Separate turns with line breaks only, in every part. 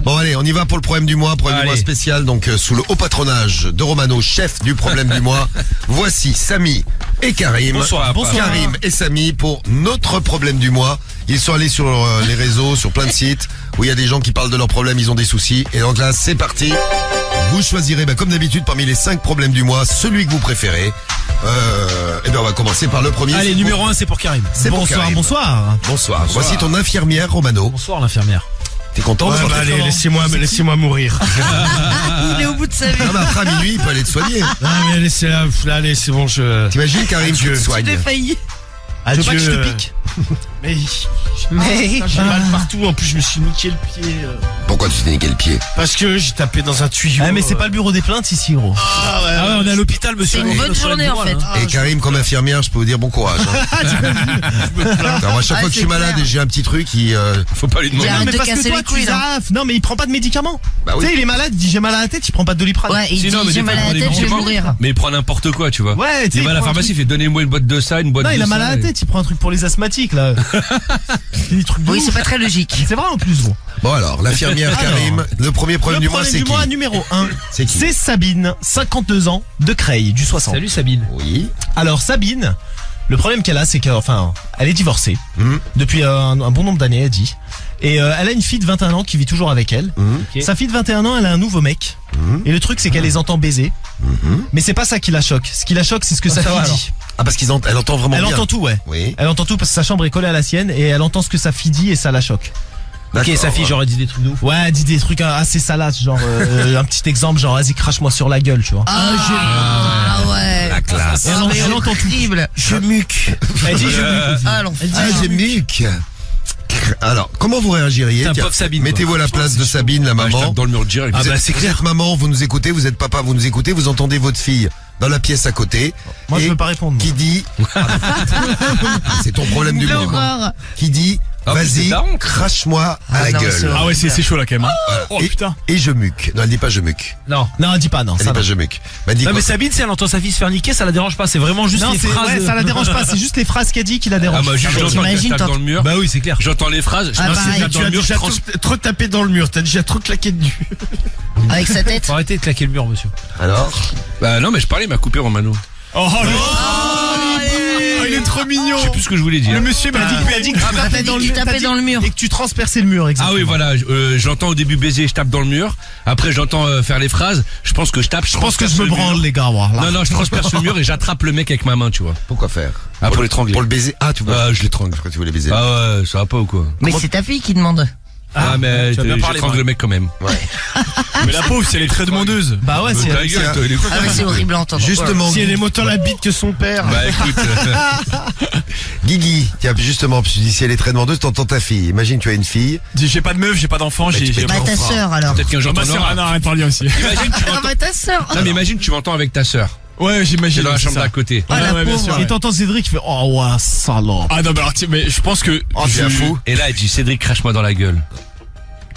Bon allez, on y va pour le problème du mois spécial, donc sous le haut patronage de Romano, chef du problème du mois. Voici Samy et Karim.
Bonsoir.
Karim et Samy pour notre problème du mois. Ils sont allés sur les réseaux, sur plein de sites où il y a des gens qui parlent de leurs problèmes, ils ont des soucis. Et donc là, c'est parti. Vous choisirez, comme d'habitude, parmi les 5 problèmes du mois, celui que vous préférez. Et bien on va commencer par le premier.
Allez, numéro 1, c'est pour Karim.
Bonsoir. Voici ton infirmière, Romano.
Bonsoir l'infirmière.
T'es content?
Allez, laissez-moi mourir.
Il est au bout de sa vie.
Non, mais après à minuit, il peut aller te soigner.
Ah, mais allez, c'est bon,
T'imagines, Karim, tu te soignes.
Tu t'es failli.
Adieu.
Tu veux pas que je te pique?
Mais j'ai mal partout, en plus je me suis niqué le pied.
Pourquoi tu t'es niqué le pied?
Parce que j'ai tapé dans un tuyau.
Ah mais c'est pas le bureau des plaintes ici, gros. Ah ouais, on est à l'hôpital, monsieur.
C'est une bonne journée en fait.
Et Karim, comme infirmière, je peux vous dire bon courage. Alors, à chaque fois que je suis malade et j'ai un petit truc, faut pas lui demander.
Arrête
mais
de
parce que
casser
toi,
les couilles,
tu
là.
zaffes. Non mais il prend pas de médicaments.
Bah oui.
Tu sais, il est malade, il dit j'ai mal à la tête, il prend pas de Doliprane.
Ouais, il dit j'ai mal à la tête, je vais mourir.
Mais il prend n'importe quoi, tu vois.
Ouais, tu sais.
Il va à la pharmacie, il fait donnez-moi une boîte de ça, une boîte de ça.
Non, il a mal à la tête, il prend un truc pour les asthmatiques là. Des trucs de
Oui,
ouf.
c'est pas très logique.
C'est vrai en plus, gros.
Bon alors, l'infirmière Karim, le premier problème du mois, c'est qui?
Numéro 1,
C'est qui?
c'est Sabine, 52 ans, de Creil, du 60.
Salut Sabine.
Oui.
Alors Sabine, le problème qu'elle a, c'est elle est divorcée depuis un bon nombre d'années, elle dit. Et elle a une fille de 21 ans qui vit toujours avec elle.
Ok.
Sa fille de 21 ans, elle a un nouveau mec. Et le truc, c'est qu'elle les entend baiser. Mais c'est pas ça qui la choque. Ce qui la choque, c'est ce que sa fille dit.
Ah, parce qu'elle entend vraiment
Elle
bien.
entend tout, ouais.
Oui.
Elle entend tout parce que sa chambre est collée à la sienne et elle entend ce que sa fille dit et ça la choque.
Ok,
D'accord,
sa fille, genre, elle dit des trucs de ouf.
Ouais, elle dit des trucs assez salaces, genre un petit exemple, genre vas-y crache-moi sur la gueule, tu vois.
Ah ouais.
La classe.
Et elle entend tout.
Je muque.
Elle dit je muque.
Ah l'enfer.
Ah, j'ai muc. Alors, comment vous réagiriez?
Putain,
Tiens,
pauvre Sabine,
mettez-vous à la place de Sabine, la
Ah, je
maman.
tape dans le mur direct.
Vous êtes- vous êtes maman, vous nous écoutez, vous êtes papa, vous nous écoutez, vous entendez votre fille dans la pièce à côté.
Moi, je
Et
veux pas répondre. moi.
Qui dit, c'est ton problème du moment.
L'horreur.
Qui dit,
Ah oui,
vas-y,
c'est daron.
crache-moi à la
non,
gueule.
c'est vrai.
Ah ouais, c'est chaud là quand même. Hein.
Voilà.
Oh
et,
putain.
et je muque. Non, elle dit pas je muque.
Non.
Non, dis pas non.
Elle
Ça
dit pas
non.
je muque. Elle dit
Non,
quoi?
mais Sabine, si elle entend sa fille se faire niquer, ça la dérange pas. C'est vraiment juste
Non,
les
c'est
phrases.
ouais, ça la dérange pas. C'est juste les phrases qu'elle dit qui la
Ah,
dérangent.
moi, juste,
mais
j'entends qu'elle
t'imagines,
tape dans le mur.
Bah oui, c'est clair.
J'entends les phrases.
Ah,
Je
pareil.
tape dans
Tu
le
as
mur,
déjà
je trans-
trop tapé dans le mur, t'as déjà trop claqué dessus.
Avec sa tête.
Faut arrêter de claquer le mur, monsieur.
Alors?
Bah non, mais je parlais, il m'a coupé Romano.
Oh, il est trop mignon.
Je sais plus ce que je voulais dire.
Le monsieur m'a dit que
T'as dit que tu tapais dans le mur.
Et que tu transperçais le mur,
Ah
exactement.
oui, voilà, j'entends au début baiser, je tape dans le mur. Après, j'entends faire les phrases. Je pense que je tape.
Je pense que je me
transperce le mur.
branle, les gars. Voilà.
Non, non, je transperce le mur et j'attrape le mec avec ma main, tu vois.
Pourquoi faire?
Ah, pour l'étrangler.
Pour le baiser. Ah, tu vois.
Ah, je l'étrangle.
Pourquoi tu voulais baiser?
Ah ouais, ça va pas ou quoi?
Mais c'est ta fille qui demande.
Ah, mais
tu vas bien parler,
j'étrangle le mec quand même.
Ouais.
Mais la pauvre, si elle est très demandeuse.
Bah ouais,
Ta
c'est.
gueule, toi, il est fou.
Ah mais c'est horrible à entendre.
Justement,
Si elle aime autant la bite que son père.
Bah écoute,
Guigui, tiens, justement, tu dis si elle est très demandeuse, t'entends ta fille. Imagine, tu as une fille.
J'ai pas de meuf, j'ai pas d'enfant,
tu
j'ai
peux-
Bah ta sœur alors.
peut-être qu'un jour
Ma
t'en
sœur,
auras.
ah non, arrête parler aussi.
Imagine, tu
Ah
m'entends.
bah ta sœur.
Non, mais imagine, tu m'entends avec ta sœur.
Ouais, j'imagine.
C'est dans la
c'est
chambre
ça.
d'à côté.
Ah la
ouais, bien sûr,
pauvre.
ouais.
Et t'entends Cédric qui fait oh ouais salope.
Ah non, bah alors, mais je pense que.
Oh, c'est un fou.
Et là, elle dit Cédric, crache-moi dans la gueule.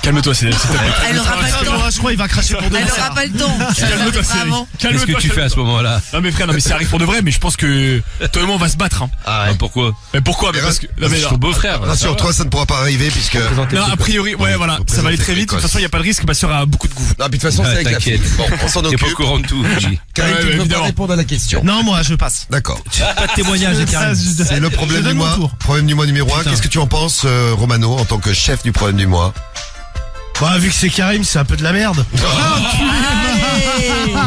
Calme-toi, s'il te plaît.
Elle aura pas le temps.
Je crois qu'il va cracher pour de
Elle
vrai.
aura pas le temps.
Calme-toi, Cédric.
Avant.
Qu'est-ce que
Calme-toi.
tu fais à ce moment-là?
Non mais frère, non mais ça arrive pour de vrai, mais je pense que toi et moi on va se battre. Hein.
Ah
Ah, pourquoi?
Mais pourquoi? Mais
Mais
parce que. Non mais
C'est ton beau-frère.
Rassure-toi, ça ne pourra pas arriver puisque.
non, a priori, ouais, voilà, ça va aller très vite. De toute façon, il y a pas de risque. Ma sœur a beaucoup de goût.
Non, puis de toute façon,
Ah,
c'est avec la fille.
t'inquiète.
Bon, on s'en
T'es pas au
occupe.
courant de tout, J.
Karim,
Ouais,
tu ne peux pas
évidemment.
répondre à la question.
Non, moi je passe.
D'accord.
Pas de témoignage de Karim.
C'est le problème
je
du
donne mon
mois.
tour.
Problème du mois numéro 1.
Putain.
Qu'est-ce que tu en penses, Romano, en tant que chef du problème du mois?
Bah, vu que c'est Karim, c'est un peu de la merde.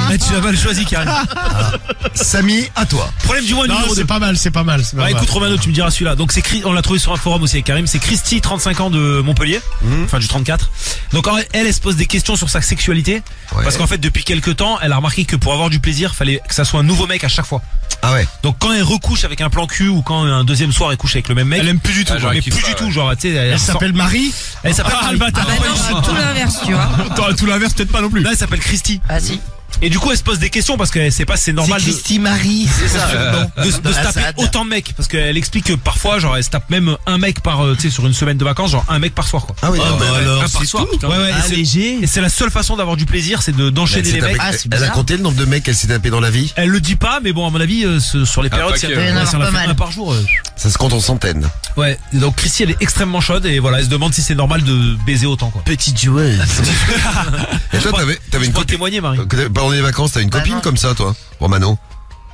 Mais tu as mal choisi, Karim.
Samy, à toi.
Problème du mois
Non,
numéro 2.
c'est pas mal, c'est pas mal. c'est pas
Bah
mal.
écoute Romano, tu me diras celui-là. Donc c'est on l'a trouvé sur un forum aussi avec Karim, c'est Christy, 35 ans de Montpellier, enfin du 34. Donc elle se pose des questions sur sa sexualité
Ouais.
parce qu'en fait depuis quelques temps, elle a remarqué que pour avoir du plaisir, fallait que ça soit un nouveau mec à chaque fois.
Ah ouais.
Donc quand elle recouche avec un plan cul ou quand un deuxième soir elle couche avec le même mec,
Elle aime plus du tout.
genre, mais plus du tout, genre tu sais,
Elle s'appelle Marie.
elle s'appelle
Ah,
Marie.
le bâtard.
Ah bah non, c'est tout l'inverse, tu vois.
Attends, tout l'inverse, peut-être pas non plus.
Là elle s'appelle Christy.
Ah si.
Et du coup, elle se pose des questions parce qu'elle sait pas si c'est normal
C'est
de,
Christy Marie, c'est ça.
de se taper autant de mecs. Parce qu'elle explique que parfois, genre, elle se tape même un mec par, tu sais, sur une semaine de vacances, genre un mec par soir, quoi.
Ah oui, non, mais
alors,
Un par
c'est
soir,
tout.
putain.
Ouais, et c'est-
Léger.
Et c'est la seule façon d'avoir du plaisir, c'est d'enchaîner les mecs.
Ah, c'est
elle a
bizarre.
compté le nombre de mecs qu'elle s'est tapé dans la vie.
Elle le dit pas, mais bon, à mon avis, sur les périodes,
paquet,
si elle
ouais.
Il y en a
si elle en
pas
a fait
mal.
un par jour.
Ça se compte en centaines.
Ouais. Et donc Christy, elle est extrêmement chaude et voilà, elle se demande si c'est normal de baiser autant, quoi.
Petite joueuse.
Et toi, t'avais une
Pour
copine.
témoigner, Marie.
Pendant les vacances, t'as une
Bah
copine
non.
comme ça, toi, Romano?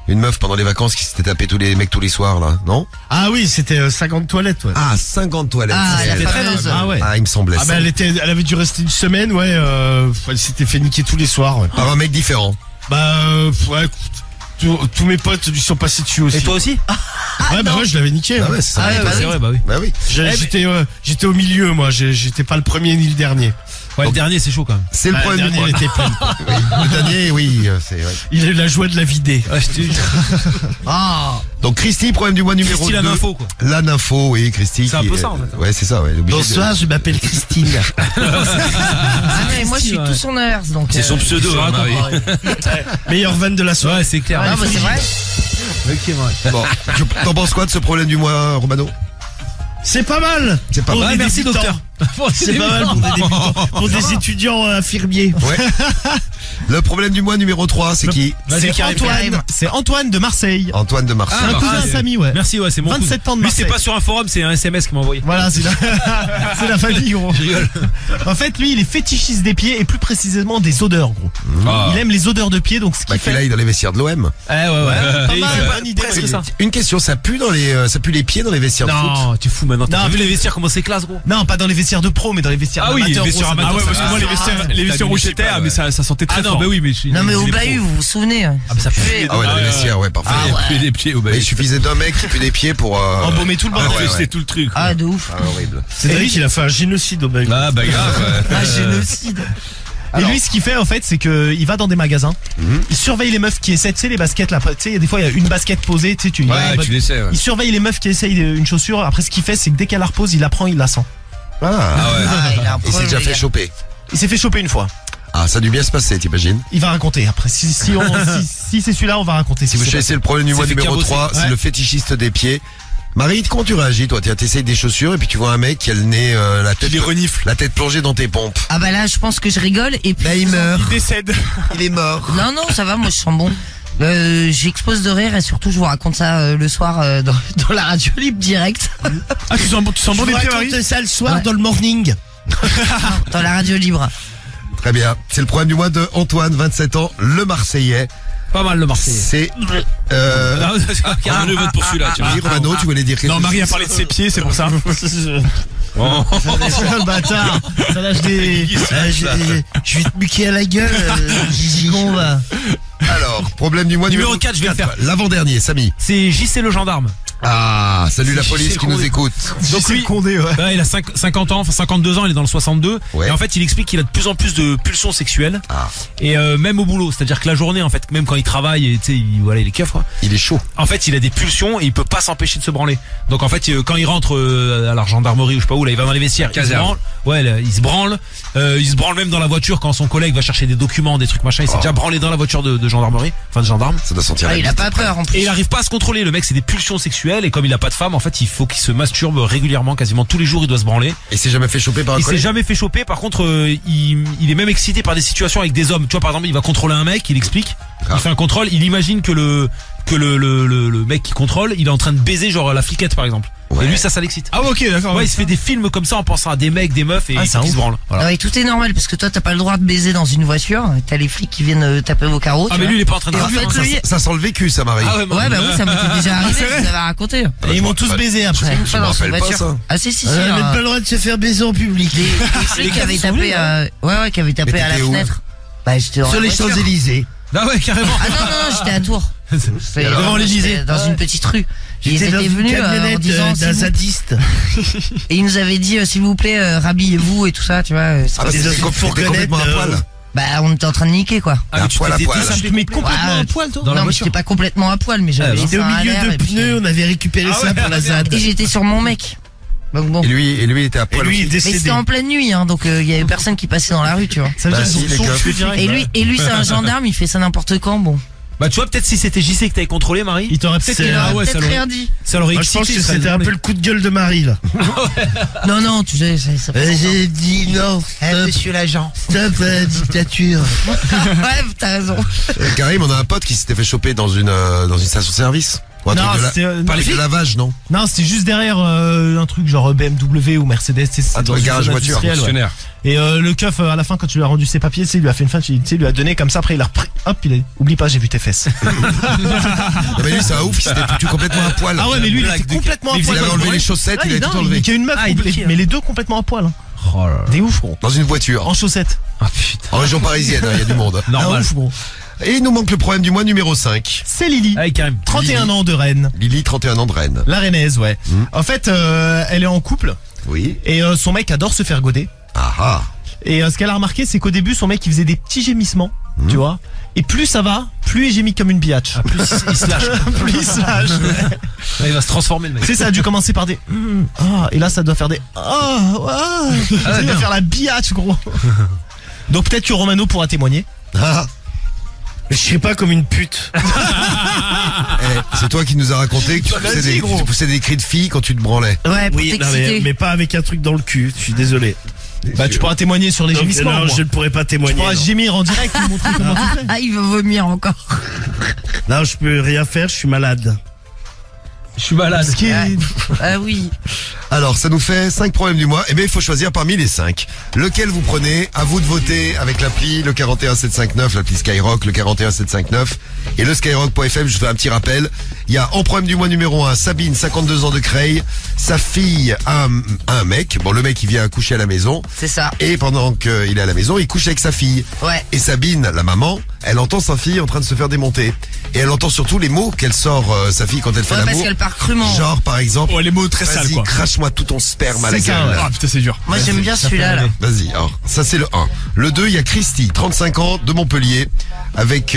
Une meuf pendant les vacances qui s'était tapé tous les mecs tous les soirs, là, non?
Ah oui, c'était 50 toilettes, ouais.
Ah, 50 toilettes.
Ah,
c'est
la
elle.
fameuse.
Ah ouais.
Ah, il me semblait
Ah
ça.
bah elle avait dû rester une semaine, ouais. Elle s'était fait niquer tous les soirs. Ouais.
Par un mec différent.
Bah ouais, écoute, tous mes potes lui sont passés dessus aussi.
Et toi aussi?
Ouais, bah ouais, je l'avais niqué.
Ah
hein.
ouais, c'est ça.
Ah ouais, bah
C'est
oui.
vrai, bah oui.
Bah oui.
J'étais au milieu, moi. J'étais pas le premier ni le dernier.
Ouais, le dernier, c'est chaud quand même.
C'est le
Bah, le
problème du
dernier,
mois.
il était plein.
Oui, le dernier, oui, c'est vrai.
Il a eu la joie de la vider.
Ouais, je te dis.
Ah.
Donc Christy, problème du mois numéro
Christy,
2.
la nympho, quoi.
La nympho, oui, Christy.
C'est un
qui
peu
est-
ça, en fait.
Ouais, c'est ça, ouais. elle est obligée de-
Bonsoir, je m'appelle Christine.
Ah mais moi je suis
ouais.
tout son heure donc.
C'est son pseudo, hein, Marie.
Meilleure vanne de la soirée.
Ouais, c'est clair.
Ah bah c'est vrai.
Ok, ouais.
Bon, t'en penses quoi de ce problème du mois, Romano?
C'est pas mal.
C'est pas
Pour
mal.
Ouais,
des
merci,
débutants.
docteur.
C'est pas mal pour des débutants. Pour des étudiants infirmiers.
Ouais. Le problème du mois numéro 3, c'est qui?
Vas-y,
C'est
Karim.
Antoine. C'est Antoine de Marseille.
Antoine de Marseille.
Un cousin
Marseille.
Samy, ouais.
Merci, ouais, c'est mon
27 ans de
Lui, c'est
Marseille.
pas sur un forum, c'est un SMS qu'il m'a envoyé.
Voilà, c'est la famille, gros. En fait, lui, il est fétichiste des pieds et plus précisément des odeurs, gros.
Ah.
Il aime les odeurs de pieds, donc ce
Bah,
qu'il
qu'il
fait.
aille dans les vestiaires de l'OM.
Ouais, ouais.
Pas
Et il
mal,
fait
bonne idée,
presque
oui.
ça.
Une question, ça pue ça pue les pieds dans les vestiaires de foot?
Non, tu fous maintenant. T'as
Non,
pas vu
mais-
les vestiaires comment c'est classe, gros?
Non, pas dans les vestiaires de pro, mais dans les vestiaires
Ah oui,
amateurs,
les vestiaires
gros, ça
amateurs,
doit
Ah ouais,
être-
parce que moi, les vestiaires où j'étais, ah, mais ça sentait très
Ah non,
fort.
bah oui, mais
Non mais au
les
bahut,
pros.
vous vous souvenez?
Ah bah ça pue.
Ah ouais, dans les vestiaires, ouais, parfait.
Puis les pieds au
Mais il suffisait d'un mec qui pue des pieds pour
Embaumer tout le
Ah
bordel.
ouais,
C'est tout le truc.
Ah de ouf.
Ah, horrible.
Cédric, il a fait un génocide au bahut.
Ah bah grave.
Ah génocide.
Et lui, ce qu'il fait, en fait, c'est que il va dans des magasins, il surveille les meufs qui essaient, tu sais, les baskets, là, tu sais, des fois, il y a une basket posée, tu sais,
Ouais, tu l'essaies, ouais.
il surveille les meufs qui essayent une chaussure. Après, ce qu'il fait, c'est que dès qu'elle la repose, il la prend, il la sent.
Ah,
Ah ouais.
Ah il a un
il s'est
problème.
déjà
les
fait
gars.
choper.
Il s'est fait choper une fois.
Ah, ça a dû bien se passer, t'imagines?
Il va raconter. Après, si c'est celui-là, on va raconter.
Si vous choisissez le problème du mois
fait
numéro
cabosser.
3, c'est
Ouais.
le fétichiste des pieds. Marie, comment tu réagis, toi? T'essayes des chaussures et puis tu vois un mec qui a le nez,
Il les renifle.
la tête plongée dans tes pompes.
Ah bah là je pense que je rigole et puis.
Là, il meurt.
Il décède.
Il est mort.
Non non ça va, moi je sens bon. J'expose de rire et surtout je vous raconte ça le soir dans la radio libre direct.
Ah, tu sens bon les pieds, Marie?
ça le soir
Ouais.
dans le morning.
Dans la radio libre.
Très bien. C'est le problème du mois de Antoine, 27 ans, le Marseillais.
Pas mal le Marseille.
C'est,
On le vote pour celui-là, tu vois.
oui, Romano, tu voulais dire quelque
Non,
chose?
Marie a parlé de ses pieds, c'est pour ça.
Le bâtard. Ça lâche des. Je vais te buquer à la gueule, Gigi. Con, va.
Alors, problème du mois
Numéro 4, je vais le faire.
L'avant-dernier, Samy.
C'est JC le gendarme.
Ah, salut la
C'est
police
Gilles
qui nous
Condé.
écoute.
Donc lui,
Condé, ouais.
il a 50 ans, enfin 52 ans, il est dans le 62.
Ouais.
Et en fait, il explique qu'il a de plus en plus de pulsions sexuelles.
Ah.
Et même au boulot, c'est-à-dire que la journée, en fait, même quand il travaille, et tu sais, il est keuf, quoi.
Il est chaud.
En fait, il a des pulsions et il peut pas s'empêcher de se branler. Donc en fait, quand il rentre à la gendarmerie ou je sais pas où, là, il va dans les vestiaires, il se
Caserne.
branle. Ouais, là, il se branle. Il se branle même dans la voiture quand son collègue va chercher des documents, des trucs machin. Il s'est déjà branlé dans la voiture de gendarmerie, enfin de gendarme.
Ça doit sentir
Ah,
la
il a
bite.
pas peur en plus.
Et il arrive pas à se contrôler. Le mec, c'est des pulsions sexuelles et comme il a pas de femme, en fait, il faut qu'il se masturbe régulièrement, quasiment tous les jours, il doit se branler.
Et s'est jamais fait choper par un
Il s'est
collègue?
jamais fait choper. Par contre, il est même excité par des situations avec des hommes. Tu vois, par exemple, il va contrôler un mec, il explique.
Ah.
Il fait un contrôle, il imagine que le mec qui contrôle, il est en train de baiser genre la fliquette par exemple.
Ouais.
Et lui ça l'excite.
Ah, ok, d'accord.
Ouais, il se fait des films comme ça en pensant à des mecs, des meufs et
Ah,
il
c'est un
se
ouf.
branle. Voilà.
Non, mais tout est normal parce que toi t'as pas le droit de baiser dans une voiture. T'as les flics qui viennent taper vos carreaux.
Ah
tu
mais
vois.
lui il est pas en train de
Et en
conduire,
fait,
hein.
lui-
Ça sent le vécu, ça, Marie.
Ah ouais,
Ouais bah oui ça m'était déjà arrivé, je vous avais raconté.
Et ils m'ont tous baisé après.
Une fois
me
dans son
rappelle pas,
voiture.
ça.
Ah si si si.
On n'a même
hein.
pas le droit de se faire baiser en public.
Les flics qui avaient tapé qui avaient tapé
Mais
à la
t'étais où?
fenêtre. Bah j'étais dans
Sur
la
les
voiture.
Champs-Élysées.
Ah ouais carrément.
Ah non j'étais à Tours. C'était
Devant l'Élysée.
j'étais dans une petite rue. Ils
J'étais dans
étaient
une
venus en
camionnette
disant
d'un zadiste.
et ils nous avaient dit s'il vous plaît rhabillez-vous et tout ça tu vois.
Ah, bah,
Des
c'était
autres
t'étais
fourgonnettes,
complètement à poil.
Bah on était en train de niquer quoi.
Ah, mais tu
poil à
t'étais
poil.
tous
Mais complètement
Ouais.
à poil, toi.
Dans la
Non mais
voiture.
j'étais pas complètement à poil mais j'avais
Ah,
les
J'étais au
seins à
milieu
l'air,
de
et puis-
pneus, on avait récupéré ça pour la ZAD.
Et j'étais sur mon mec. Donc bon.
Et lui, il était à poil.
Et lui, il est
aussi.
Mais
décédé.
c'était en pleine nuit, hein, donc il y avait personne qui passait dans la rue, tu vois.
Ça veut
Bah,
dire
si,
qu'ils
les
sont
keufs.
tués direct.
Et lui, c'est un gendarme, il fait ça n'importe quand, bon.
Bah tu vois, peut-être si c'était JC que t'avais contrôlé, Marie.
Il t'aurait peut-être.
Il aurait
Ah ouais, ça
peut-être
l'aurait-
rien dit.
Ça l'aurait
Moi, je pense
excité.
que
ça
c'était un
l'aurait-
peu le coup de gueule de Marie, là.
Non, tu sais, ça fait longtemps.
J'ai dit non.
Monsieur l'agent.
Stop la dictature.
Ouais, t'as raison.
Karim, on a un pote qui s'était fait choper dans une station-service. Ou un
Non,
truc de
c'était,
par les de lavage, non?
Non, c'était juste derrière un truc genre BMW ou Mercedes. C'est
dans le garage voiture,
ouais. Et le keuf, à la fin, quand tu lui as rendu ses papiers, tu sais, il lui a fait une fin, tu sais, il lui a donné comme ça. Après, il a repris. Hop, il a dit, oublie pas, j'ai vu tes fesses.
Non, mais lui, c'est un ouf, il s'était foutu complètement à poil.
Ah ouais, mais lui, il était complètement à
Il
poil.
avait enlevé les chaussettes, il avait tout enlevé.
Il y a une meuf,
Ah, il
complète-
niquait, hein.
mais les deux complètement à poil. Hein.
Oh là là.
Des ouf, gros.
Dans une voiture.
En chaussettes.
Ah putain.
En région parisienne, il y a du monde.
Ah,
Normal.
ouf, gros.
Et il nous manque le problème du mois numéro 5.
C'est Lily.
Allez, Karim.
31 ans de Rennes.
Lily, 31 ans de Rennes.
La Rennaise, ouais. En fait, elle est en couple.
Oui.
Et son mec adore se faire goder.
Ah ah.
Et ce qu'elle a remarqué, c'est qu'au début, son mec, il faisait des petits gémissements, tu vois. Et plus ça va, plus il gémit comme une biatch.
Plus il se lâche.
Plus il se lâche.
Ouais, il va se transformer le mec.
Tu sais, ça a dû commencer par des et là, ça doit faire des ça doit faire la biatch, gros. Donc peut-être que Romano pourra témoigner.
Ah.
Mais je sais pas, comme une pute.
C'est toi qui nous as raconté que tu poussais des cris de filles quand tu te branlais.
Ouais, pour
Oui, non,
t'exciter.
mais pas avec un truc dans le cul. Je suis désolé. Bah, tu pourras témoigner sur les
Donc,
gémissements.
non,
moi.
je ne pourrais pas
Tu
témoigner.
pourras
non.
gémir en direct et montrer comment tu fais.
Ah, il veut vomir encore.
Non, je peux rien faire, je suis malade.
Je suis malade.
Ce qui est-
Ah oui.
Alors, ça nous fait 5 problèmes du mois. Eh bien, il faut choisir parmi les 5. Lequel vous prenez? À vous de voter avec l'appli, le 41759, l'appli Skyrock, le 41759 et le skyrock.fm. Je fais un petit rappel. Il y a en problème du mois numéro 1, Sabine, 52 ans de Creil. Sa fille a un mec. Bon, le mec, il vient coucher à la maison.
C'est ça.
Et pendant qu'il est à la maison, il couche avec sa fille.
Ouais.
Et Sabine, la maman, elle entend sa fille en train de se faire démonter. Et elle entend surtout les mots qu'elle sort, sa fille, quand elle fait
Ouais, parce
l'amour.
qu'elle part crûment.
Genre, par exemple,
Ouais, les mots très sales,
vas-y,
quoi.
crache-moi tout ton sperme à la
C'est ça,
gueule.
ouais.
Ah putain, c'est dur.
Moi, j'aime bien celui-là, là.
Vas-y, alors, ça c'est le 1. Le 2, il y a Christy, 35 ans, de Montpellier, avec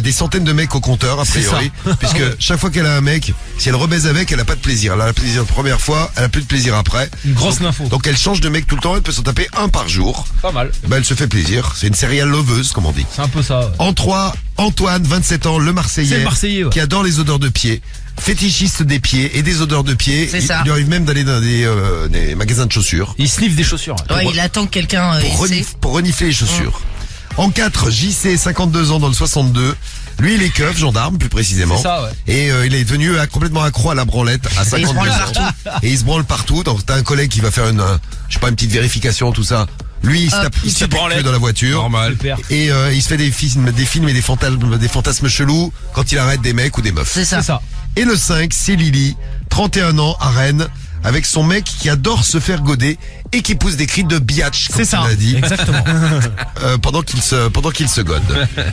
des centaines de mecs au compteur, a priori. Puisque chaque fois qu'elle a un mec, si elle rebaise avec, elle a pas de plaisir. Elle a le plaisir la première fois, elle a plus de plaisir après.
Une grosse info.
Donc elle change de mec tout le temps, elle peut s'en taper un par jour.
Pas mal.
Elle se fait plaisir. C'est une serial loveuse, comme on dit.
C'est un peu ça. Ouais.
En 3, Antoine, 27 ans, le Marseillais.
C'est le Marseillais, ouais.
Qui adore les odeurs de pied. Fétichiste des pieds et des odeurs de pied.
C'est ça.
Il lui arrive même d'aller dans des magasins de chaussures.
Il sniffe des chaussures.
Ouais, il attend que quelqu'un essaie.
Pour renifler les chaussures. En 4, JC, 52 ans dans le 62. Lui, il est keuf, gendarme, plus précisément.
C'est ça, ouais.
Et il est devenu complètement accro à la branlette à 52
il se branle
ans. Et il se branle partout. Donc t'as un collègue qui va faire je sais pas, une petite vérification, tout ça. Lui, il se tape, il se tape les queues dans la voiture.
Normal.
Et il se fait des films et des fantasmes chelous quand il arrête des mecs ou des meufs.
C'est ça.
C'est ça.
Et le 5, c'est Lily, 31 ans, à Rennes, avec son mec qui adore se faire goder et qui pousse des cris de biatch, comme
C'est ça.
tu l'as dit,
Exactement.
pendant qu'il se gode.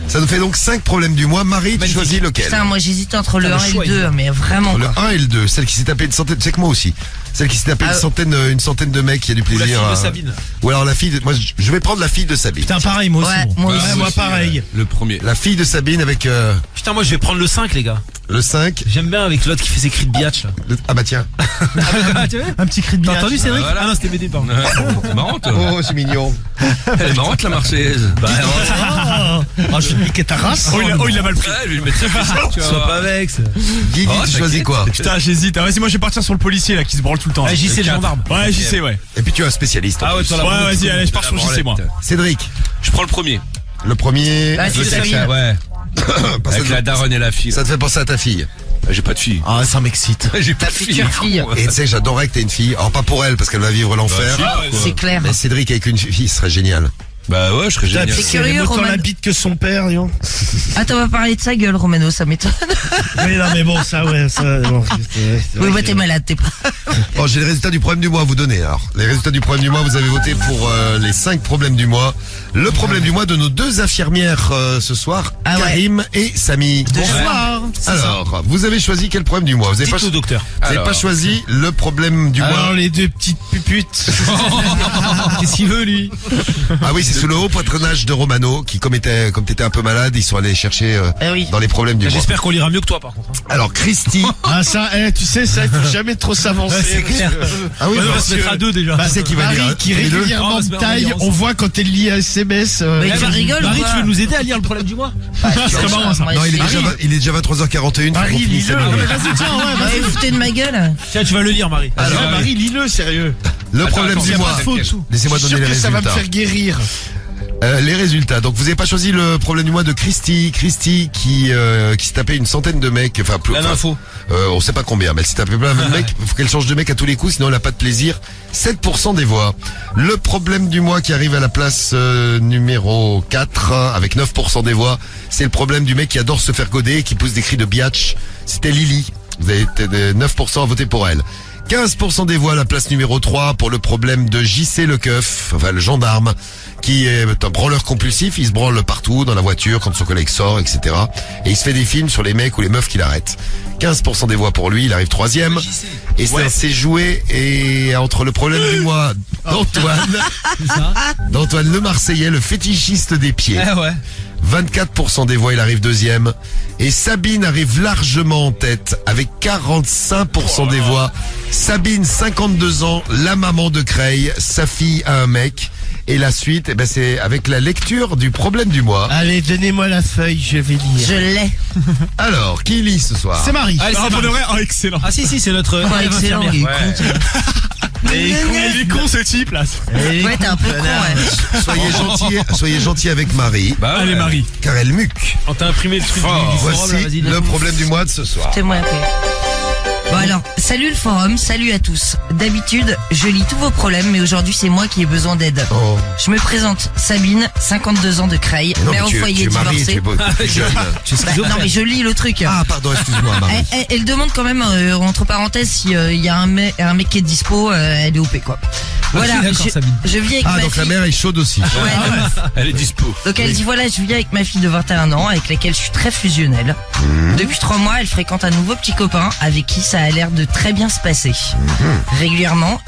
Ça nous fait donc 5 problèmes du mois. Marie, tu choisis lequel?
Putain, moi, j'hésite entre le
Putain,
1
le
et
choix,
le 2, mais vraiment,
Le
quoi.
1 et le 2, celle qui s'est tapée une centaine, c'est que moi aussi. Celle qui s'est tapée
Ah,
une centaine de mecs qui a du
Ou la
plaisir.
fille de
à-
Sabine.
Ou alors la fille de, moi, je vais prendre la fille de Sabine.
Putain, pareil, moi aussi.
Ouais,
gros.
moi
Ouais,
aussi.
moi, pareil.
Le premier.
La fille de Sabine avec
Putain, moi je vais prendre le 5, les gars.
le 5.
J'aime bien avec l'autre qui fait ses cris de biatch, là.
Ah bah tiens.
Un petit cri de
T'as
biatch.
entendu, Cédric?
voilà.
Ah non, c'était BD, pardon.
C'est marrant, toi.
Oh, c'est mignon.
Elle est marrante, la Marseillaise.
Bah,
Je vais te niquer ta race.
Oh, il a mal pris.
Ouais, je vais lui mettre ça, tu vas
sois
voir.
pas avec.
Guigui,
Oh,
tu choisis
t'inquiète.
quoi?
Putain, j'hésite. Ah, vas-y, moi je vais partir sur le policier là qui se branle tout le temps.
Ah, JC le gendarme.
Ouais, j'y sais, ouais.
Et puis tu es un spécialiste. en
Ah ouais,
plus.
toi, la
Ouais, vas-y, allez, je pars sur JC, moi.
Cédric,
Je prends le premier.
le premier.
Bah,
Je
c'est
sais que
Sabine.
ça, ouais.
Parce
Avec
que
la daronne et la fille.
ça te fait penser à ta fille.
J'ai pas de fille.
Ah, ça m'excite.
J'ai pas
Ta
de
future fille.
Et tu sais, j'adorerais que t'aies une fille. Alors pas pour elle, parce qu'elle va vivre l'enfer.
C'est clair.
Mais Cédric avec une fille, ce serait génial.
Bah ouais, je serais génial.
C'est curieux,
autant
Roman.
la bite que son père, yo.
Ah, t'as pas parlé de sa gueule, Romano, ça m'étonne.
Oui, non, mais bon, ça, ouais, ça, bon, c'est vrai
Oui, bah,
que-
t'es malade, t'es pas.
Bon, j'ai les résultats du problème du mois à vous donner. Alors, les résultats du problème du mois, vous avez voté pour les 5 problèmes du mois. Le problème du mois de nos 2 infirmières ce soir,
Ah ouais.
Karim et Samy.
Bonsoir.
Alors, vous avez choisi quel problème du mois? Vous avez pas,
Dites-nous, docteur.
vous avez pas
Alors.
choisi le problème du
Alors,
mois.
les deux petites puputes.
Qu'est-ce qu'il veut, lui?
Ah oui, c'est sous le haut patronage de Romano, qui comme t'étais un peu malade, ils sont allés chercher dans les problèmes du mois.
J'espère qu'on lira mieux que toi par contre.
Alors Christy,
Ah ça, tu sais, ça, il faut jamais trop s'avancer.
c'est clair.
ah oui,
On va
bah,
se mettre à 2 déjà.
qui c'est qui va lire
Marie qui
les deux
régulièrement
Oh,
taille,
ensemble.
on voit quand elle lit un SMS.
Mais tu rigoles ou
Marie,
quoi
tu veux nous aider à lire le problème du mois?
C'est
marrant, ça.
Non, il est déjà 23h41.
Marie, lis-le.
Vas-y, tiens, ouais,
Bah, vous foutez de ma gueule.
Tiens, tu vas le lire, Marie.
Alors,
Marie, lis-le, sérieux.
le problème
attends,
du
y a
mois.
pas de faute.
Laissez-moi
Je suis
donner
sûr
les
que ça va me
résultats.
faire guérir.
Les résultats. Donc vous avez pas choisi le problème du mois de Christy qui s'est tapé une centaine de mecs. Enfin, plus.
La
enfin,
info.
on sait pas combien, mais elle s'est tapé plein de mecs. Faut qu'elle change de mec à tous les coups, sinon elle a pas de plaisir. 7% des voix. Le problème du mois qui arrive à la place numéro 4 avec 9% des voix, c'est le problème du mec qui adore se faire goder et qui pousse des cris de biatch. C'était Lily. Vous avez été 9% à voter pour elle. 15% des voix à la place numéro 3 pour le problème de JC Lekeuf, enfin le gendarme, qui est un branleur compulsif, il se branle partout, dans la voiture, quand son collègue sort, etc. Et il se fait des films sur les mecs ou les meufs qu'il arrête. 15% des voix pour lui, il arrive 3e. Et ça s'est joué et entre le problème du mois d'Antoine le Marseillais, le fétichiste des pieds.
Ouais.
24% des voix, il arrive 2e. Et Sabine arrive largement en tête avec 45% des voix. Sabine, 52 ans, la maman de Creil, sa fille a un mec. Et la suite, eh ben c'est avec la lecture du problème du mois.
Allez, donnez-moi la feuille, je vais lire.
Je l'ai.
Alors, qui lit ce soir?
C'est Marie.
Allez,
Ah,
c'est
pour de
Marie.
vrai, excellent.
Ah si, c'est notre
Ouais, excellent, il est
infirmière.
con, toi.
Il est con ce type là.
Ouais, t'es un peu con, ouais.
Soyez gentils avec Marie,
Bah,
Allez, Marie.
car elle muque.
On t'a imprimé le truc du forum, là,
Voici
vas-y.
le problème du mois de ce soir.
C'est moi après. Bon alors, salut le forum, salut à tous. D'habitude, je lis tous vos problèmes, mais aujourd'hui c'est moi qui ai besoin d'aide.
Oh.
Je me présente, Sabine, 52 ans de Creil,
Non,
mère
mais
au
tu
foyer
es marié, tu
divorcée.
es beau, tu es jeune.
Bah, non mais je lis le truc.
Ah, pardon, excuse-moi, Marie.
Elle demande quand même, entre parenthèses, si il y a un mec qui est dispo, elle est OP quoi. Voilà,
d'accord, Sabine.
je vis avec
Ah,
ma
donc la
fille.
mère est chaude aussi.
Ouais, non.
Elle est dispo.
Donc elle dit voilà, je vis avec ma fille de 21 ans avec laquelle je suis très fusionnelle. Depuis 3 mois, elle fréquente un nouveau petit copain avec qui ça a l'air de très bien se passer. Régulièrement.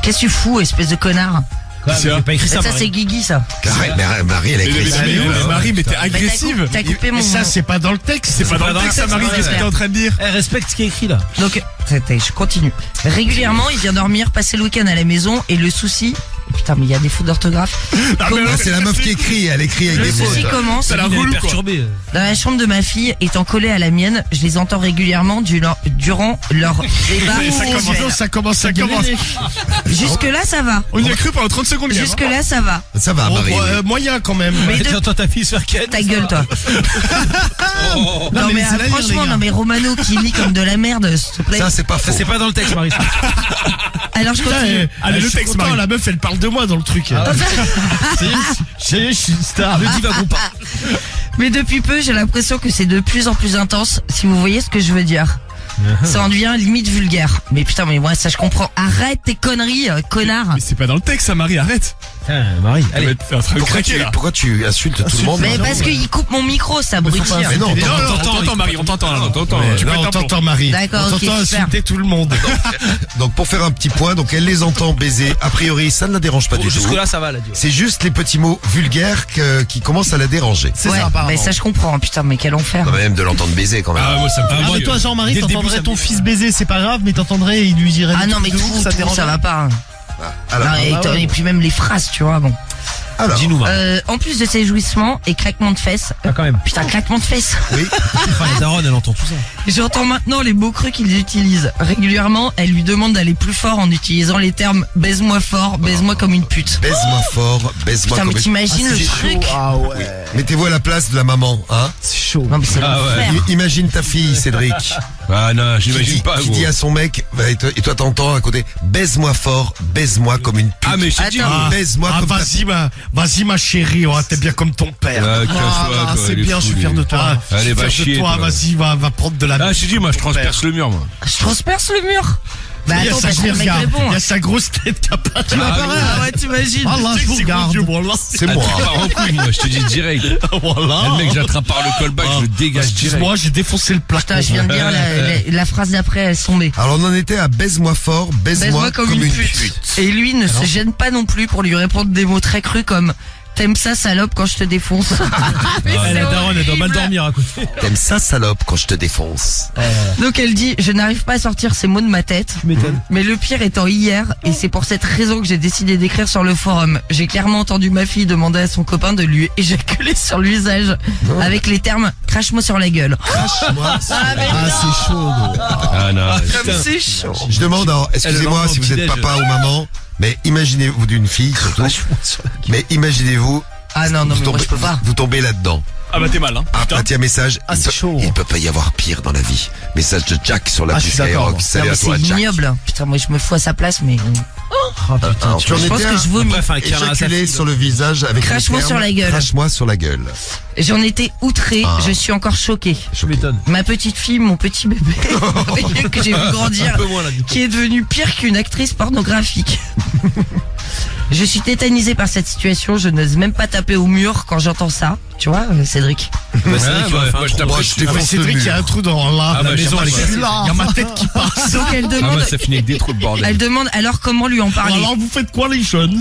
Qu'est-ce que tu fous, espèce de connard?
Quoi, mais j'ai pas écrit ça,
Ça
Marie.
c'est Guigui ça.
Arrête, mais Marie, elle est agressive.
Mais Marie, mais t'es
Mais
agressive.
t'as coupé mon...
Et ça, c'est pas dans le texte.
C'est pas dans le texte, ça, Marie. Qu'est-ce que t'es en train de dire?
Eh, respecte ce qui est écrit là.
Donc, je continue. Régulièrement, il vient dormir, passer le week-end à la maison et le souci... Putain, mais il y a des fautes d'orthographe.
Ah, mais
Ah, c'est la meuf qui écrit, elle écrit avec
Le
des
souci
fautes.
commence...
Ça la
Il est
roule, quoi.
perturbé.
Dans la chambre de ma fille, étant collée à la mienne, je les entends régulièrement durant leur débat sexuel.
Ça commence à gueuler.
Jusque-là, ça va.
On y a cru pendant 30 secondes. quand même, hein.
Jusque-là, ça va.
Ça va, Marie.
Moyen quand même.
Mais de-
T'entends ta fille se faire ken.
Ta gueule, toi. Non, mais
laissez-la lire, les
franchement,
gars.
non, mais Romano qui lit comme de la merde, s'il te plaît.
Ça, c'est pas faux.
Ça c'est pas dans le texte, Marie.
Alors, je
Putain,
continue.
Allez,
je
le
suis
texte,
content,
Marie.
la meuf, elle parle de moi dans le truc. Je suis une star.
Ne divagons pas.
Mais depuis peu, j'ai l'impression que c'est de plus en plus intense, si vous voyez ce que je veux dire. Ça en devient limite vulgaire. Mais putain, mais moi, ça je comprends. Arrête tes conneries, connard.
Mais c'est pas dans le texte, ça, Marie, arrête.
Putain, Marie,
Elle va
allez.
être en train de craquer là.
Pourquoi tu insultes tout le monde?
Mais parce qu'il coupe mon micro, ça abruti.
Mais non,
Non,
attends,
on t'entend, Marie, on t'entend là. On t'entend. Tu peux
Non,
être
on
un plomb.
t'entend Marie.
D'accord,
On
ok,
t'entend
super.
insulter tout le monde.
donc pour faire un petit point, donc elle les entend baiser. A priori, ça ne la dérange pas du tout.
Jusque là, ça va, la Dieu.
C'est juste les petits mots vulgaires qui commencent à la déranger.
Ouais, mais ça je comprends. Putain, mais quel enfer.
Non, mais même de l'entendre baiser quand même.
Ah, moi, ça me fait
Ah, mais
chier.
toi, Jean-Marie,
Dès le début,
t'entendrais
ça
ton
me-
fils baiser, c'est pas grave, mais t'entendrais, il lui dirait.
Ah
des
non, mais
trucs de
tout,
ouf, ça te
tout,
dérange
ça va pas. hein.
Alors,
Non, et puis même les phrases, tu vois, bon.
alors,
Dis-nous, Marie.
En plus de ces jouissements et claquements de fesses.
Ah, quand même.
Putain, claquement de fesses.
oui.
Enfin, la daronne, elle entend tout ça.
J'entends maintenant les mots crus qu'ils utilisent. Régulièrement, elle lui demande d'aller plus fort en utilisant les termes baise-moi fort, baise-moi comme une pute.
Baise-moi fort, baise-moi
Putain, mais
comme...
t'imagines le truc?
Ah ouais.
Mettez-vous à la place de la maman, hein.
C'est chaud.
Non, mais c'est
Ah ouais.
l'enfer.
Imagine ta fille, Cédric,
Ah non,
qui
j'imagine
dit,
pas,
qui
gros.
dit à son mec, bah, et toi t'entends à côté, baise-moi fort, baise-moi comme une pute.
Ah, mais je t'ai dit.
Attends.
Baise-moi
Ah,
comme ta...
vas-y ma chérie, oh, t'es bien comme ton père.
Casse-toi,
Ah,
toi,
c'est
il est
bien, je
fou,
suis fier
lui.
de toi.
Ah,
Allez, va
fier de
chier,
toi,
toi.
vas-y, va prendre de la
Ah, je t'ai dit, moi, je transperce le mur, moi.
Je transperce le mur. Bah
Il y a
attends,
sa
parce que le mec
regarde,
répond.
il y a sa grosse tête qui apparaît.
Ah ouais, t'imagines.
Ah là, je vous regarde.
C'est
Ah,
moi.
tu pars en couille, moi, je te dis direct.
Voilà.
Le mec, j'attrape par le callback, je le dégage direct.
Excuse-moi, j'ai défoncé le plafond.
Putain, je viens de dire la phrase d'après, elle est tombée.
Alors on en était à baise-moi fort, baise-moi
Baise-moi comme une pute. Et lui ne se gêne pas non plus pour lui répondre des mots très crus comme T'aimes ça, salope, quand je te défonce. Mais
Ah,
c'est
la daronne, elle doit mal
horrible.
dormir à côté.
T'aimes ça, salope, quand je te défonce?
Donc elle dit, je n'arrive pas à sortir ces mots de ma tête. Mais le pire étant hier, et c'est pour cette raison que j'ai décidé d'écrire sur le forum. J'ai clairement entendu ma fille demander à son copain de lui éjaculer sur le visage avec les termes « crache-moi sur la gueule ».
Crache-moi.
c'est chaud, gros.
Ah non.
C'est chaud.
Je demande, alors, excusez-moi
Elle
si vous êtes
petit-déj.
papa ou maman, mais imaginez-vous d'une fille surtout, mais imaginez-vous,
Ah non, non, mais moi je peux pas.
vous tombez là-dedans.
Ah bah t'es mal, hein.
Ah, tiens, message.
Ah, c'est chaud.
Il peut pas y avoir pire dans la vie. Message de Jack sur la
Ah, je
petite
suis d'accord,
Skyrock.
moi.
Salut
Non,
à
mais
toi,
c'est
Jack.
ignoble. Putain, moi je me fous à sa place, mais
Alors, tu en
je pense
étais
que je vomis.
Après, enfin, un câlin à sa
éjaculé
fille.
sur le visage avec le
Crache-moi
terme,
sur la gueule.
Crache-moi sur la gueule.
J'en étais outré, je suis encore choqué.
Je m'étonne.
Ma petite fille, mon petit bébé, que j'ai vu grandir, qui est devenue pire qu'une actrice pornographique. Je suis tétanisé par cette situation, je n'ose même pas taper au mur quand j'entends ça. Tu vois, Cédric?
Bah, c'est vrai qu'il aurait fait un
moi, je
trou.
t'apprête,
Moi, je défonce
Cédric,
le
il y a un
mur.
trou dans la
Ah bah,
maison,
maison,
les
les
gars.
Il y a ma tête qui passe.
Donc elle
Ah
demande,
bah ça finit avec des trous de bordel.
elle demande alors comment lui en parler.
Alors, vous faites quoi, les jeunes?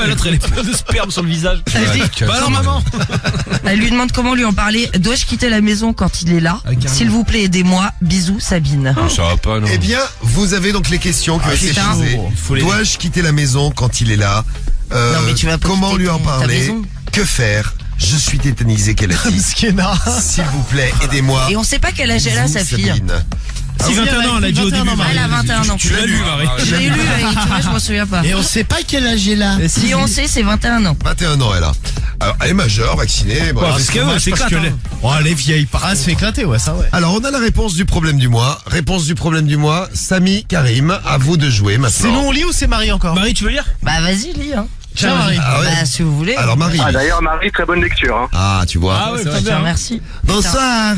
L'autre, elle est pleine de sperme sur le visage.
Elle dit-
Bah alors, maman.
Elle lui demande comment lui en parler. Dois-je quitter la maison quand il est là?
carrément.
S'il vous plaît, aidez-moi. Bisous, Sabine.
Ça va pas, non.
Eh bien, vous avez donc les questions qui ont été
putain.
posées.
Faut les-
Dois-je quitter la maison quand il est là?
Non, mais tu vas pas
Comment
quitter
lui en
ta
parler?
maison.
Que faire? Je suis tétanisé, qu'elle a dit.
Skena.
S'il vous plaît, aidez-moi.
Et on sait pas quel âge elle a,
Bisous,
sa fille.
Sabine.
Si 21 ans, elle a dit au
21
début.
ans, Marie.
Elle a 21 ans.
Tu l'as lu, Marie.
Je l'ai lu, et tu vois, je m'en souviens pas.
Et on sait pas quel âge elle a.
Si on sait, c'est 21 ans.
21 ans, elle a. Alors, elle est majeure, vaccinée. Bon,
parce que
dommage
c'est
parce
éclate,
que
hein.
Oh, elle est vieille, par Ah, se fait éclater, ouais, ça, ouais.
Alors, on a la réponse du problème du mois. Réponse du problème du mois. Samy, Karim, à vous de jouer
C'est
maintenant.
nous, on lit ou c'est Marie encore?
Marie, tu veux lire?
Bah, vas-y, lis, hein.
Tiens, Marie.
Ah ouais.
Bah, si vous voulez.
Alors, Marie.
Ah d'ailleurs Marie, très bonne lecture. Hein.
Ah, tu vois.
Ah ouais,
Je te remercie.
Bonsoir.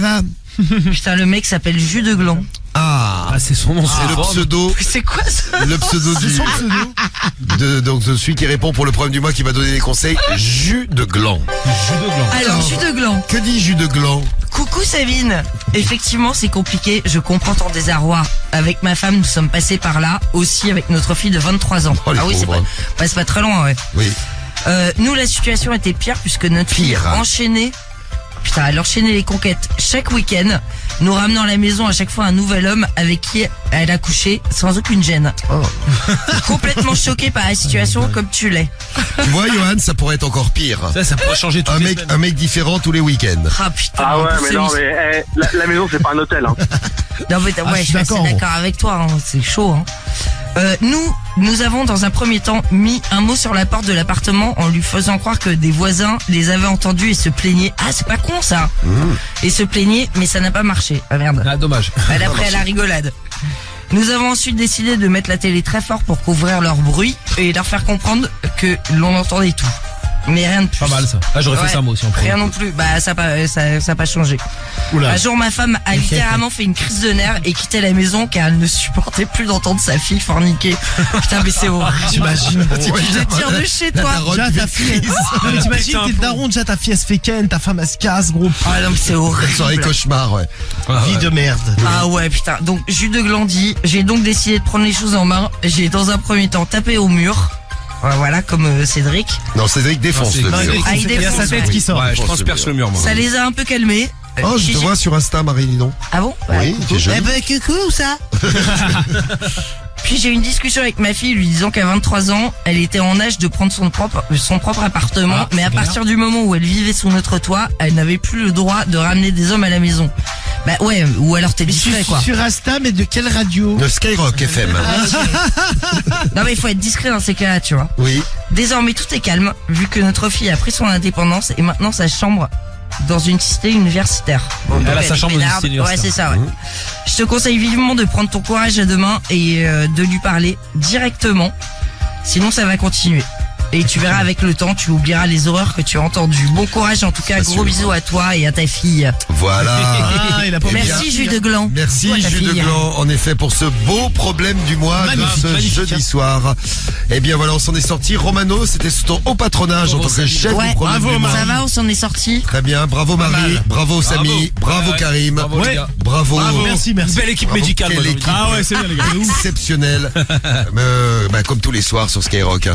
Putain, le mec s'appelle Jus de Gland.
Ah.
Ah, c'est son nom,
C'est le pseudo.
C'est quoi ça?
Le pseudo donc de celui qui répond pour le problème du mois qui va donner des conseils. Jus de gland.
Alors, Jus de Gland.
Que dit jus de gland?
Coucou Sabine. Effectivement, c'est compliqué. Je comprends ton désarroi. Avec ma femme, nous sommes passés par là. Aussi avec notre fille de 23 ans.
Oh, les
Ah oui, c'est
pauvres.
pas, c'est pas très loin, ouais.
Oui.
Nous, la situation était pire puisque notre fille
Pire.
enchaînait. Putain, elle enchaînait les conquêtes chaque week-end, nous ramenant à la maison à chaque fois un nouvel homme avec qui elle a couché sans aucune gêne.
Oh.
Complètement choquée par la situation comme tu l'es.
Tu vois, Johan, ça pourrait être encore pire.
Ça pourrait changer tout.
Un mec différent tous les week-ends.
Ah putain.
Ah
en
ouais,
plus,
mais
c'est
non,
mis-
mais la maison c'est pas un hôtel. Hein.
Non, mais ouais,
je
je
suis
suis assez
d'accord.
d'accord avec toi, hein, c'est chaud. Hein. Nous avons dans un premier temps mis un mot sur la porte de l'appartement en lui faisant croire que des voisins les avaient entendus et se plaignaient. Ah, c'est pas con ça. Et se plaignaient, mais ça n'a pas marché. Ah merde.
Ah, dommage.
Elle a pris à la rigolade. Nous avons ensuite décidé de mettre la télé très fort pour couvrir leur bruit et leur faire comprendre que l'on entendait tout. Mais rien de plus.
Pas mal ça. Ah, j'aurais
Ouais.
fait ça moi aussi en premier.
Rien non plus. Bah ça a pas changé.
Oula.
Un jour, ma femme a littéralement fait une crise de nerfs et quitté la maison car elle ne supportait plus d'entendre sa fille forniquer. Putain, mais c'est horrible.
T'imagines?
Je te tire de chez toi.
Déjà, ta fille. Non, mais t'imagines,
Putain,
t'es le daron, déjà, ta fille, elle se fait ken, ta femme, elle se casse, gros.
Ah non, mais c'est
Soirée
horrible.
cauchemar, ouais.
Vie de merde.
Ah ouais, putain. Donc, Jus de Glandy, j'ai donc décidé de prendre les choses en main. J'ai dans un premier temps tapé au mur. Voilà, comme Cédric.
Non, Cédric défonce le
Non,
mur.
Ah, il
il y a sa
défonce,
tête
ouais.
qui sort.
Ouais, je
pense
transperce
le
le mur, moi.
Ça les a un peu calmés.
Oh, je te vois sur Insta, Marie, dis donc.
Ah bon?
Oui, tu es jolie.
ben, coucou, ça. Puis j'ai eu une discussion avec ma fille lui disant qu'à 23 ans, elle était en âge de prendre son propre appartement, mais à partir du moment où elle vivait sous notre toit, elle n'avait plus le droit de ramener des hommes à la maison. Bah ouais, ou alors t'es discret quoi.
Sur Insta, mais de quelle radio?
Le Skyrock FM.
Non mais il faut être discret dans ces cas-là, tu vois.
Oui.
Désormais tout est calme, vu que notre fille a pris son indépendance et maintenant sa chambre dans une cité universitaire. Bon, donc
Elle a sa
est
chambre dans une
peinarde.
cité
Ouais,
universitaire.
c'est ça, ouais. Je te conseille vivement de prendre ton courage à deux mains et de lui parler directement. Sinon ça va continuer. Et tu verras avec le temps, tu oublieras les horreurs que tu as entendues. Bon courage en tout cas,
Pas
gros
sûr.
bisous à toi et à ta fille.
Voilà.
Ah, il a pas
Eh bien,
Merci Jus de Gland.
Merci
Toi, ta
Jus de
fille.
Gland, en effet, pour ce beau problème du mois
Magnifique,
de ce
magnifique,
jeudi
hein.
soir. Eh bien voilà, on s'en est sorti. Romano, c'était sous ton haut patronage en tant que chef
Ouais,
du problème du mois.
ça va, on s'en est sorti.
Très bien, bravo Marie, bravo Samy, bravo
Ouais,
Karim,
bravo, les gars.
bravo.
Merci, merci.
Belle équipe
Bravo,
médicale.
quelle
moi, j'ai envie de
équipe.
dire.
Ah ouais, c'est bien les gars.
Exceptionnel, comme tous les soirs sur Skyrock.